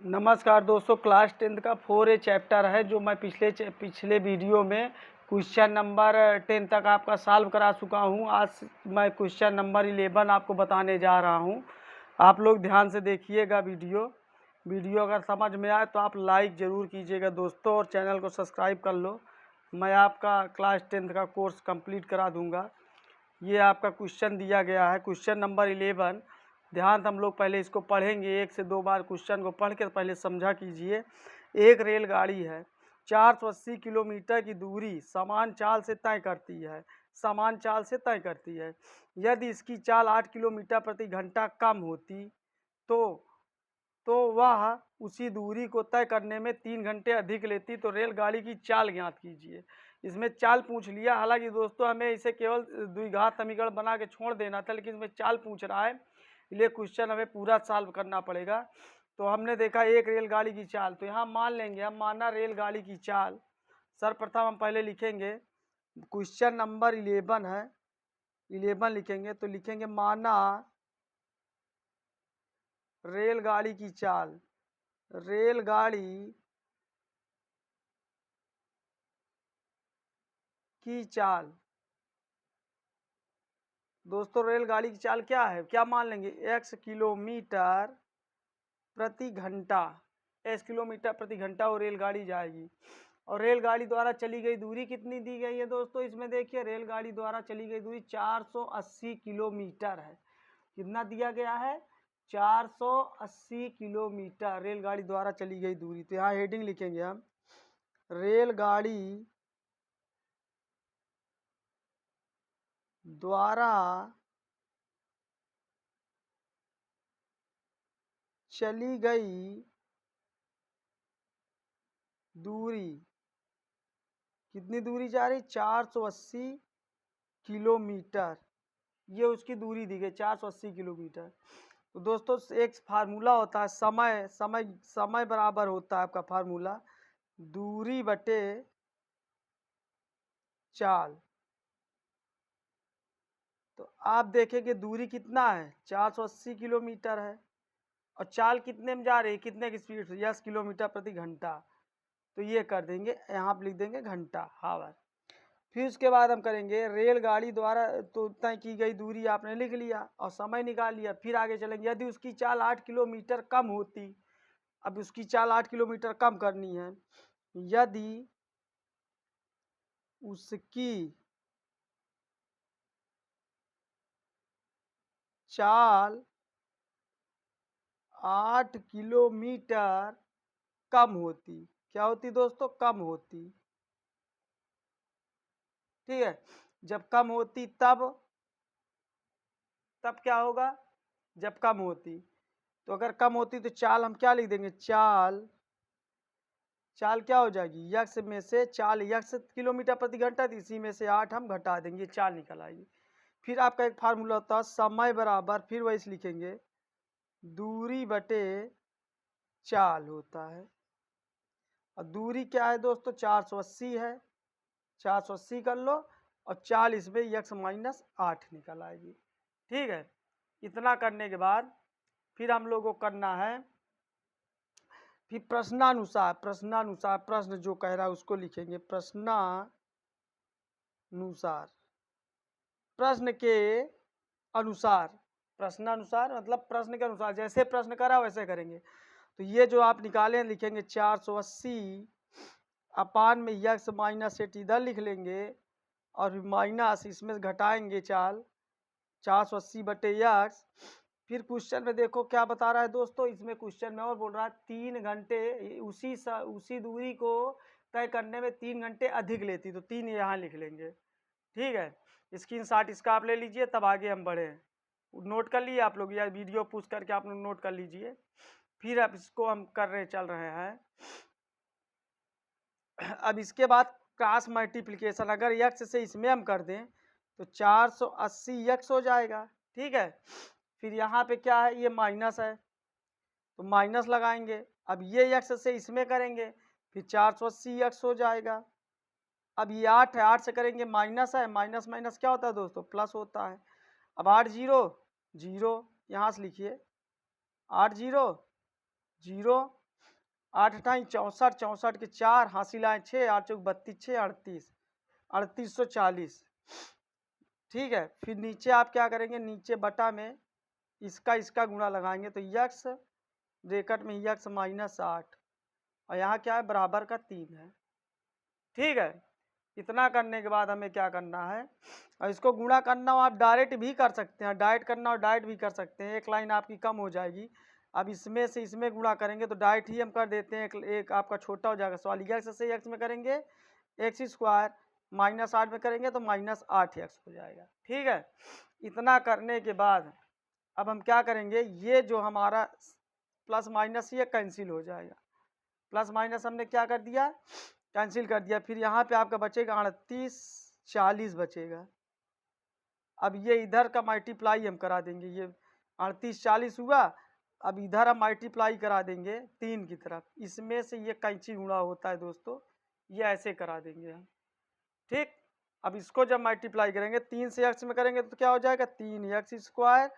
नमस्कार दोस्तों, class 10th का 4A चैप्टर है जो मैं पिछले वीडियो में क्वेश्चन नंबर 10 तक आपका सॉल्व करा चुका हूं। आज मैं क्वेश्चन नंबर 11 आपको बताने जा रहा हूं। आप लोग ध्यान से देखिएगा वीडियो अगर समझ में आए तो आप लाइक ज़रूर कीजिएगा दोस्तों, और चैनल को सब्सक्राइब कर लो। मैं आपका क्लास 10th का कोर्स कंप्लीट करा दूँगा। ये आपका क्वेश्चन दिया गया है, क्वेश्चन नंबर 11। ध्यान से हम लोग पहले इसको पढ़ेंगे, 1 से 2 बार क्वेश्चन को पढ़ के पहले समझा कीजिए। एक रेलगाड़ी है, 480 किलोमीटर की दूरी समान चाल से तय करती है। यदि इसकी चाल 8 किलोमीटर प्रति घंटा कम होती तो वह उसी दूरी को तय करने में 3 घंटे अधिक लेती। तो रेलगाड़ी की चाल ज्ञात कीजिए। इसमें चाल पूछ लिया। हालांकि दोस्तों हमें इसे केवल द्विघात समीकरण बना के छोड़ देना था, लेकिन इसमें चाल पूछ रहा है, इसलिए क्वेश्चन हमें पूरा सॉल्व करना पड़ेगा। तो हमने देखा एक रेलगाड़ी की चाल, तो यहाँ मान लेंगे हम, माना रेलगाड़ी की चाल। सर्वप्रथम हम पहले लिखेंगे, क्वेश्चन नंबर 11 है, 11 लिखेंगे तो लिखेंगे माना रेलगाड़ी की चाल। रेलगाड़ी की चाल दोस्तों, रेलगाड़ी की चाल क्या है, क्या मान लेंगे, x किलोमीटर प्रति घंटा। x किलोमीटर प्रति घंटा वो रेलगाड़ी जाएगी। और रेलगाड़ी द्वारा चली गई दूरी कितनी दी गई है दोस्तों, इसमें देखिए रेलगाड़ी द्वारा चली गई दूरी 480 किलोमीटर है। कितना दिया गया है, 480 किलोमीटर रेलगाड़ी द्वारा चली गई दूरी। तो यहाँ हेडिंग लिखेंगे हम, रेलगाड़ी द्वारा चली गई दूरी, कितनी दूरी जा रही, 480 किलोमीटर। ये उसकी दूरी दी गई 480 किलोमीटर। तो दोस्तों एक फार्मूला होता है, समय बराबर होता है आपका फार्मूला दूरी बटे चाल। तो आप देखेंगे दूरी कितना है, 480 किलोमीटर है, और चाल कितने में जा रही है, कितने की स्पीड से, 10 किलोमीटर प्रति घंटा। तो ये कर देंगे, यहाँ पर लिख देंगे घंटा हावर। फिर उसके बाद हम करेंगे रेलगाड़ी द्वारा तो तय की गई दूरी आपने लिख लिया और समय निकाल लिया। फिर आगे चलेंगे, यदि उसकी चाल 8 किलोमीटर कम होती। अब उसकी चाल 8 किलोमीटर कम करनी है। यदि उसकी चाल 8 किलोमीटर कम होती, क्या होती दोस्तों, कम होती। ठीक है, जब कम होती तब क्या होगा, जब कम होती। तो अगर कम होती तो चाल हम क्या लिख देंगे, चाल क्या हो जाएगी, यक्स में से चाल, यक्स किलोमीटर प्रति घंटा थी, इसी में से 8 हम घटा देंगे, चाल निकल आएगी। फिर आपका एक फार्मूला होता है समय बराबर, फिर वही लिखेंगे दूरी बटे चाल होता है। और दूरी क्या है दोस्तों, 480 है, 480 कर लो, और 40 में यक्स माइनस 8 निकल आएगी। ठीक है, इतना करने के बाद फिर हम लोग को करना है, फिर प्रश्नानुसार प्रश्न जो कह रहा है उसको लिखेंगे प्रश्नानुसार। प्रश्न के अनुसार, प्रश्नानुसार मतलब प्रश्न के अनुसार, जैसे प्रश्न करा वैसे करेंगे। तो ये जो आप निकाले लिखेंगे 480 अपान में यक्स माइनस 8 इधर लिख लेंगे, और माइनस इसमें घटाएंगे चाल 480 बटे यक्स। फिर क्वेश्चन में देखो क्या बता रहा है दोस्तों, इसमें क्वेश्चन में और बोल रहा है 3 घंटे उसी दूरी को तय करने में 3 घंटे अधिक लेती। तो 3 यहाँ लिख लेंगे। ठीक है, स्क्रीनशॉट इसका आप ले लीजिए, तब आगे हम बढ़े। नोट कर लिए आप लोग, या वीडियो पुश करके आप लोग नोट कर लीजिए। फिर अब इसको हम चल रहे हैं। अब इसके बाद क्रॉस मल्टीप्लिकेशन, अगर यक्स से इसमें हम कर दें तो 480 यक्स हो जाएगा। ठीक है, फिर यहाँ पे क्या है, ये माइनस है तो माइनस लगाएंगे। अब ये यक्स से इसमें करेंगे, फिर 480 यक्स हो जाएगा। अब ये 8 है, 8 से करेंगे माइनस है, माइनस माइनस क्या होता है दोस्तों, प्लस होता है। अब 8 0 0, यहाँ से लिखिए 8 0 0, 8 अठाई 64, 64 के 4 हासिल आए 6, 8 चौक 32, 6 38, 3840। ठीक है, फिर नीचे आप क्या करेंगे, नीचे बटा में इसका गुणा लगाएंगे तो यक्स ब्रैकेट में यक्स माइनस 8 और यहाँ क्या है बराबर का 3 है। ठीक है, इतना करने के बाद हमें क्या करना है, और इसको गुणा करना हो आप डायरेक्ट भी कर सकते हैं, डायरेक्ट करना हो डायरेक्ट भी कर सकते हैं, एक लाइन आपकी कम हो जाएगी। अब इसमें से इसमें गुणा करेंगे तो डायरेक्ट ही हम कर देते हैं, एक आपका छोटा हो जाएगा सवाल। यक्स से यक्स में करेंगे एक्स स्क्वायर, माइनस 8 में करेंगे तो माइनस 8x हो जाएगा। ठीक है, इतना करने के बाद अब हम क्या करेंगे, ये जो हमारा प्लस माइनस ये कैंसिल हो जाएगा, प्लस माइनस हमने क्या कर दिया कैंसिल कर दिया। फिर यहाँ पे आपका बचेगा 38 40 बचेगा। अब ये इधर का मल्टीप्लाई हम करा देंगे, ये 38 40 हुआ, अब इधर हम मल्टीप्लाई करा देंगे 3 की तरफ, इसमें से ये कैंची गुणा होता है दोस्तों, ये ऐसे करा देंगे हम। ठीक, अब इसको जब मल्टीप्लाई करेंगे 3 से x में करेंगे तो क्या हो जाएगा 3x स्क्वायर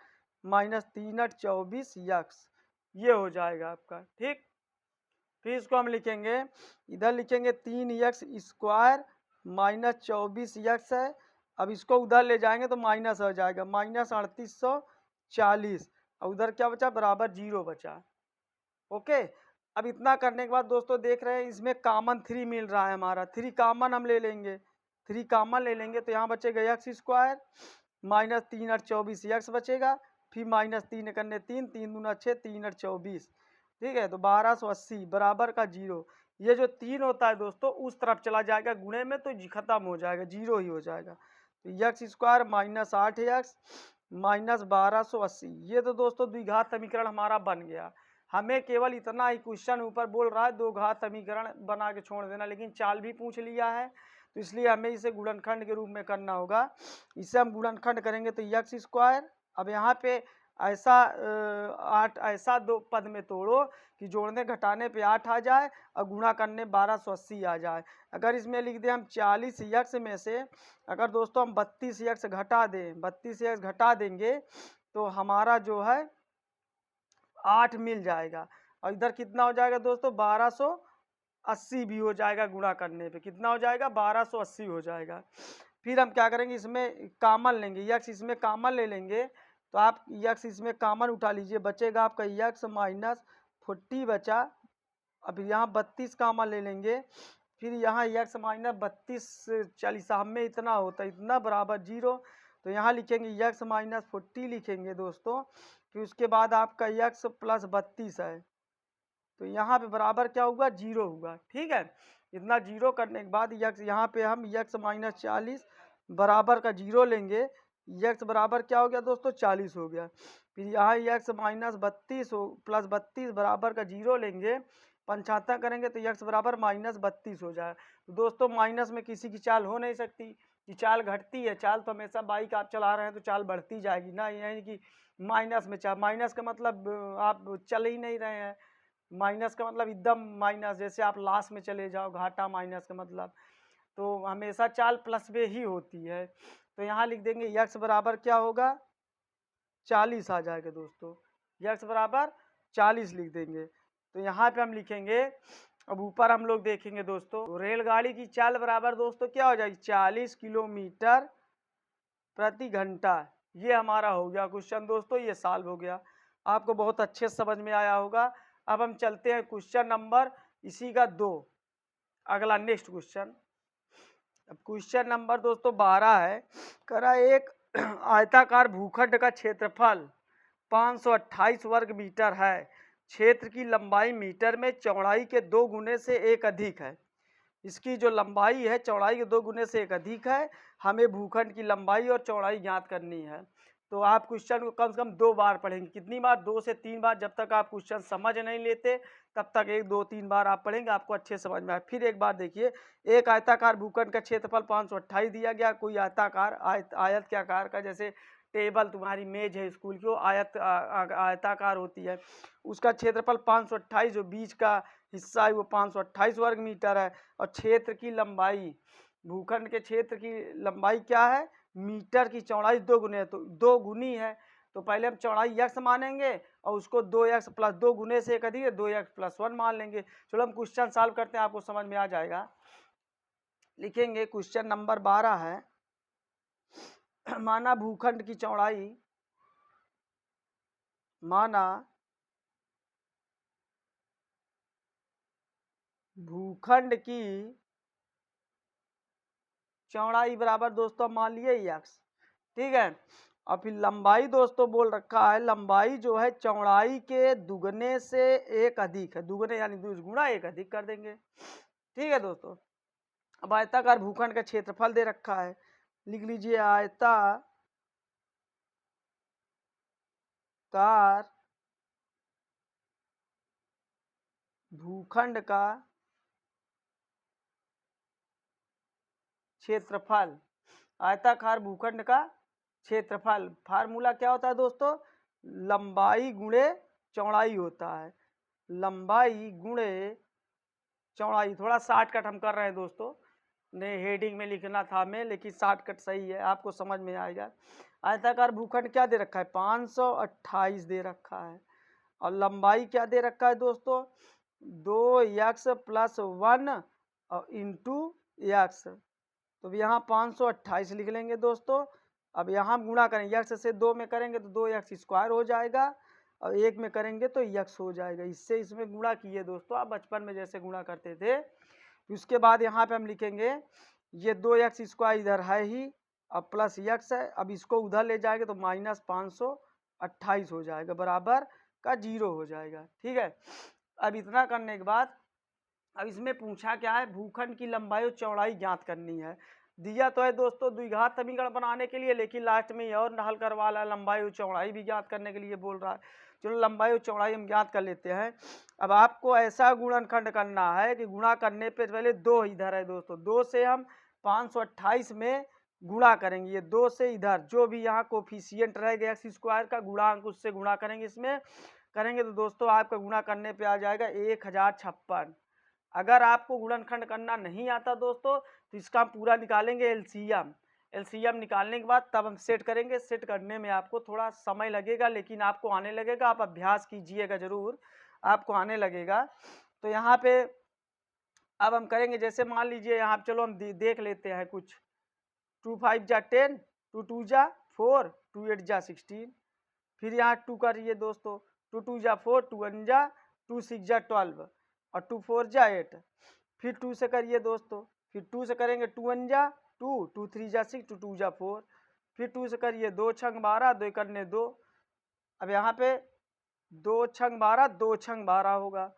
माइनस 3 8 24 यक्स, ये हो जाएगा आपका। ठीक, फिर इसको हम लिखेंगे, इधर लिखेंगे 3x स्क्वायर माइनस 24 यक्स है, अब इसको उधर ले जाएंगे तो माइनस हो जाएगा माइनस 3840 और उधर क्या बचा बराबर 0 बचा। ओके, अब इतना करने के बाद दोस्तों देख रहे हैं इसमें कॉमन 3 मिल रहा है हमारा, 3 कॉमन हम ले लेंगे, 3 कॉमन ले लेंगे तो यहाँ बचेगा एक्स स्क्वायर माइनस 3 8 24 एक्स बचेगा, फिर माइनस 3 करने 3 3 दूना 6 3 8 24। ठीक है, तो 1280 बराबर का 0, ये जो 3 होता है दोस्तों उस तरफ चला जाएगा गुणे में तो खत्म हो जाएगा, 0 ही हो जाएगा। तो x square minus 8x minus 1280, ये तो दोस्तों द्विघात समीकरण हमारा बन गया। हमें केवल इतना ही क्वेश्चन ऊपर बोल रहा है दो घात समीकरण बना के छोड़ देना, लेकिन चाल भी पूछ लिया है तो इसलिए हमें इसे गुणनखंड के रूप में करना होगा। इसे हम गुणनखंड करेंगे तो एक्स स्क्वायर, अब यहाँ पे ऐसा 8 ऐसा दो पद में तोड़ो कि जोड़ने घटाने पे 8 आ जाए और गुणा करने 1280 आ जाए। अगर इसमें लिख दें हम 40 यक्स में से अगर दोस्तों हम 32 यक्स घटा दें, 32 यक्स घटा देंगे तो हमारा जो है 8 मिल जाएगा और इधर कितना हो जाएगा दोस्तों 1280 भी हो जाएगा, गुणा करने पे कितना हो जाएगा 1280 हो जाएगा। फिर हम क्या करेंगे इसमें कॉमन लेंगे, यक्स इसमें कॉमन ले लेंगे तो आप यक्स इसमें कॉमन उठा लीजिए, बचेगा आपका यक्स माइनस 40 बचा। अब यहाँ 32 कॉमन ले लेंगे, फिर यहाँ यक्स माइनस 32 40 में इतना होता है इतना बराबर 0, तो यहाँ लिखेंगे यक्स माइनस 40 लिखेंगे दोस्तों, फिर उसके बाद आपका यक्स प्लस 32 है तो यहाँ पे बराबर क्या होगा 0 होगा। ठीक है, इतना 0 करने के बाद यक्स यहाँ पे हम यक्स माइनस 40 बराबर का 0 लेंगे, यक्स बराबर क्या हो गया दोस्तों 40 हो गया। फिर यहाँ यक्स माइनस 32 हो प्लस 32 बराबर का 0 लेंगे, 75 करेंगे तो यक्स बराबर माइनस 32 हो जाए। तो दोस्तों माइनस में किसी की चाल हो नहीं सकती कि चाल घटती है, चाल तो हमेशा बाइक आप चला रहे हैं तो चाल बढ़ती जाएगी ना, यानी कि माइनस में चाल, माइनस का मतलब आप चल ही नहीं रहे हैं, माइनस का मतलब एकदम माइनस, जैसे आप लास्ट में चले जाओ घाटा माइनस का मतलब, तो हमेशा चाल प्लस में ही होती है। तो यहाँ लिख देंगे यक्स बराबर क्या होगा 40 आ जाएगा दोस्तों, यक्स बराबर 40 लिख देंगे। तो यहाँ पे हम लिखेंगे, अब ऊपर हम लोग देखेंगे दोस्तों तो रेलगाड़ी की चाल बराबर दोस्तों क्या हो जाएगी 40 किलोमीटर प्रति घंटा, ये हमारा हो गया क्वेश्चन दोस्तों, ये सॉल्व हो गया, आपको बहुत अच्छे समझ में आया होगा। अब हम चलते हैं क्वेश्चन नंबर इसी का 2, अगला नेक्स्ट क्वेश्चन। अब क्वेश्चन नंबर दोस्तों 12 है, करा एक आयताकार भूखंड का क्षेत्रफल 528 वर्ग मीटर है, क्षेत्र की लंबाई मीटर में चौड़ाई के 2 गुने से एक अधिक है। इसकी जो लंबाई है चौड़ाई के 2 गुने से एक अधिक है, हमें भूखंड की लंबाई और चौड़ाई ज्ञात करनी है। तो आप क्वेश्चन को कम से कम 2 बार पढ़ेंगे, कितनी बार 2 से 3 बार, जब तक आप क्वेश्चन समझ नहीं लेते तब तक 1 2 3 बार आप पढ़ेंगे, आपको अच्छे समझ में आए। फिर एक बार देखिए, एक आयताकार भूखंड का क्षेत्रफल 528 दिया गया, कोई आयताकार आयत के आकार का, जैसे टेबल तुम्हारी मेज है स्कूल की वो आयताकार होती है, उसका क्षेत्रफल 528 जो बीच का हिस्सा है वो 528 वर्ग मीटर है, और क्षेत्र की लंबाई भूखंड के क्षेत्र की लंबाई क्या है मीटर की चौड़ाई 2 गुने है तो 2 गुनी है, तो पहले हम चौड़ाई x मानेंगे और उसको 2x प्लस 2 गुने से एक अधिक 2x प्लस 1 मान लेंगे। चलो हम क्वेश्चन सॉल्व करते हैं, आपको समझ में आ जाएगा। लिखेंगे क्वेश्चन नंबर 12 है, माना भूखंड की चौड़ाई, माना भूखंड की चौड़ाई बराबर दोस्तों मान लिए x, ठीक है। और फिर लंबाई दोस्तों बोल रखा है, लंबाई जो है चौड़ाई के दुगने से एक अधिक है, दुगने यानी गुणा एक अधिक कर देंगे, ठीक है दोस्तों। अब आयताकार भूखंड का क्षेत्रफल दे रखा है, लिख लीजिए आयताकार भूखंड का क्षेत्रफल, आयताकार भूखंड का क्षेत्रफल, फार्मूला क्या होता है दोस्तों, लंबाई गुणे चौड़ाई होता है, लंबाई गुणे चौड़ाई। थोड़ा शॉर्टकट हम कर रहे हैं दोस्तों, ने हेडिंग में लिखना था हमें, लेकिन शॉर्टकट सही है, आपको समझ में आएगा। आयताकार भूखंड क्या दे रखा है, 528 दे रखा है, और लंबाई क्या दे रखा है दोस्तों, 2x प्लस 1 और इंटू एक्स। तो यहाँ 528 लिख लेंगे दोस्तों। अब यहाँ गुणा करेंगे, x से 2 में करेंगे तो 2x स्क्वायर हो जाएगा, और 1 में करेंगे तो x हो जाएगा। इससे इसमें गुणा किए दोस्तों, आप बचपन में जैसे गुणा करते थे। उसके बाद यहाँ पे हम लिखेंगे ये 2x स्क्वायर इधर है ही, अब प्लस x है, अब इसको उधर ले जाएंगे तो माइनस 528 हो जाएगा, बराबर का 0 हो जाएगा, ठीक है। अब इतना करने के बाद अब इसमें पूछा क्या है, भूखंड की लंबाई और चौड़ाई ज्ञात करनी है। दिया तो है दोस्तों द्विघात समीकरण बनाने के लिए, लेकिन लास्ट में ये और हल करवा रहा है, लंबाई और चौड़ाई भी ज्ञात करने के लिए बोल रहा है। चलो लंबाई और चौड़ाई हम ज्ञात कर लेते हैं। अब आपको ऐसा गुणनखंड करना है कि गुणा करने पे पहले 2 इधर है दोस्तों, 2 से हम 528 में गुणा करेंगे, ये 2 से इधर जो भी यहाँ कोफिशियंट रहेगा एक्स स्क्वायर का गुणांक, उससे गुणा करेंगे। इसमें करेंगे तो दोस्तों आपका गुणा करने पे आ जाएगा 1056। अगर आपको गुणनखंड करना नहीं आता दोस्तों तो इसका हम पूरा निकालेंगे एलसीएम। एलसीएम निकालने के बाद तब हम सेट करेंगे। सेट करने में आपको थोड़ा समय लगेगा, लेकिन आपको आने लगेगा, आप अभ्यास कीजिएगा जरूर, आपको आने लगेगा। तो यहाँ पे अब हम करेंगे, जैसे मान लीजिए यहाँ चलो हम देख लेते हैं कुछ। 2 5 जा 10, 2 2 जा 4, 2 8 जा 16, फिर यहाँ 2 करिए दोस्तों, 2 2 जा 4, 2 1 जा 2 6 जा 12 और 2 4 जा 8, फिर 2 से करिए दोस्तों, फिर 2 से करेंगे 2 1 जा 2, 2 3 जा 6, 2 2 जा 4, फिर 2 से करिए 2 छंग 12, 2 करने 2। अब यहाँ पे 2 छंग 12, 2 छंग 12 होगा,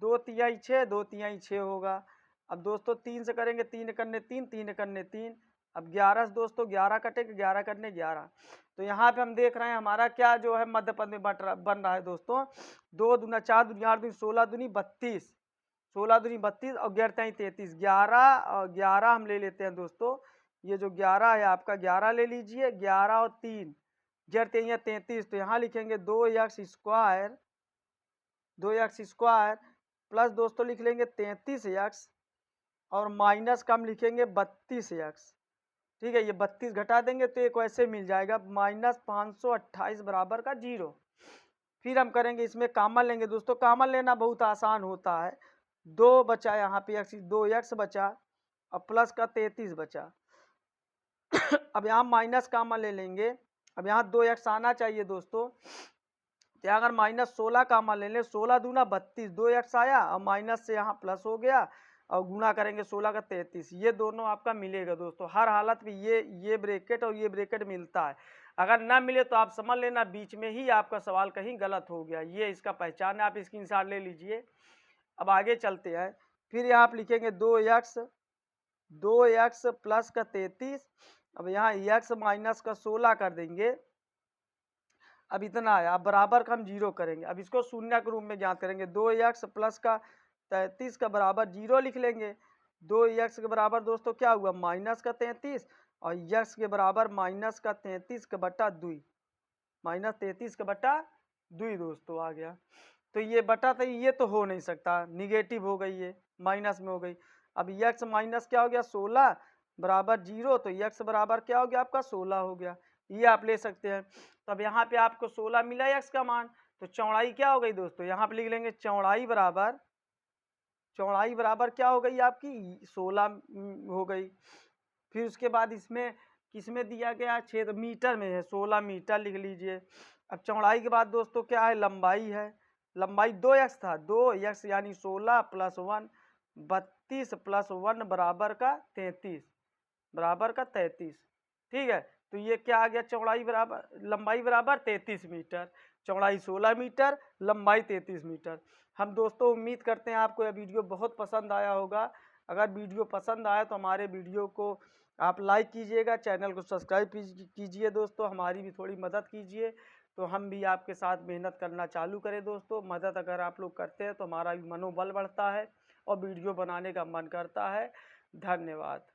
2 तिहाई 6, 2 तिहाई 6 होगा। अब दोस्तों 3 से करेंगे 3 करने 3, 3 करने 3। अब 11 दोस्तों 11 कटेंगे, 11 करने 11। तो यहाँ पे हम देख रहे हैं हमारा क्या जो है मध्य पद में बन रहा है दोस्तों, 2 दूना 4 दूनी 8 दूनी 16 दूनी 32, 16 दूनी 32 और 11 तिहाई 33, 11 और 11 हम ले लेते हैं दोस्तों। ये जो 11 है आपका 11 ले लीजिए, 11 और 3 11 33, तो यहाँ लिखेंगे 2x square, 2x square plus दोस्तों लिख लेंगे 33x और माइनस का हम लिखेंगे 32x, ठीक है। ये 32 घटा देंगे तो एक वैसे मिल जाएगा माइनस 528 बराबर का 0। फिर हम करेंगे इसमें कामन लेंगे दोस्तों, कामन लेना बहुत आसान होता है। 2 बचा यहाँ पे x, 2x बचा और प्लस का 33 बचा। अब यहाँ माइनस कामन ले लेंगे, अब यहाँ 2x आना चाहिए दोस्तों, तो अगर माइनस 16 कामन ले लें, 16 दूना 32, 2x आया और माइनस से यहाँ प्लस हो गया और गुणा करेंगे 16 का 33, ये दोनों आपका मिलेगा दोस्तों। हर हालत में ये ब्रैकेट और ये ब्रैकेट मिलता है। अगर ना मिले तो आप समझ लेना बीच में ही आपका सवाल कहीं गलत हो गया, ये इसका पहचान है, आप स्क्रीनशॉट ले लीजिए। अब आगे चलते हैं, फिर यहाँ आप लिखेंगे 2x प्लस का 33, अब यहाँ x माइनस का 16 कर देंगे। अब इतना है, अब बराबर का हम 0 करेंगे, अब इसको शून्य के रूप में ज्ञात करेंगे। 2x प्लस का 33 का बराबर 0 लिख लेंगे। 2x के बराबर दोस्तों क्या हुआ, माइनस का 33, और x के बराबर माइनस का 33 का बटा 2, माइनस 33 का बटा 2 दोस्तों आ गया। तो ये बटा तो ये तो हो नहीं सकता, निगेटिव हो गई, ये माइनस में हो गई। अब x माइनस क्या हो गया 16 बराबर 0, तो x बराबर क्या हो गया आपका 16 हो गया। ये आप ले सकते हैं। तो अब यहाँ पे आपको 16 मिला x का मान, तो चौड़ाई क्या हो गई दोस्तों, यहाँ पे लिख लेंगे चौड़ाई बराबर क्या हो गई आपकी 16 हो गई। फिर उसके बाद इसमें किसमें दिया गया है, क्षेत्र मीटर में है, 16 मीटर लिख लीजिए। अब चौड़ाई के बाद दोस्तों क्या है, लंबाई है, लंबाई 2x था, 2x यानी 16 + 1 32 + 1 बराबर का 33, ठीक है। तो ये क्या आ गया, चौड़ाई बराबर लंबाई बराबर 33 मीटर, चौड़ाई 16 मीटर, लंबाई 33 मीटर। हम दोस्तों उम्मीद करते हैं आपको यह वीडियो बहुत पसंद आया होगा। अगर वीडियो पसंद आया तो हमारे वीडियो को आप लाइक कीजिएगा, चैनल को सब्सक्राइब कीजिए दोस्तों, हमारी भी थोड़ी मदद कीजिए, तो हम भी आपके साथ मेहनत करना चालू करें दोस्तों। मदद अगर आप लोग करते हैं तो हमारा भी मनोबल बढ़ता है और वीडियो बनाने का मन करता है। धन्यवाद।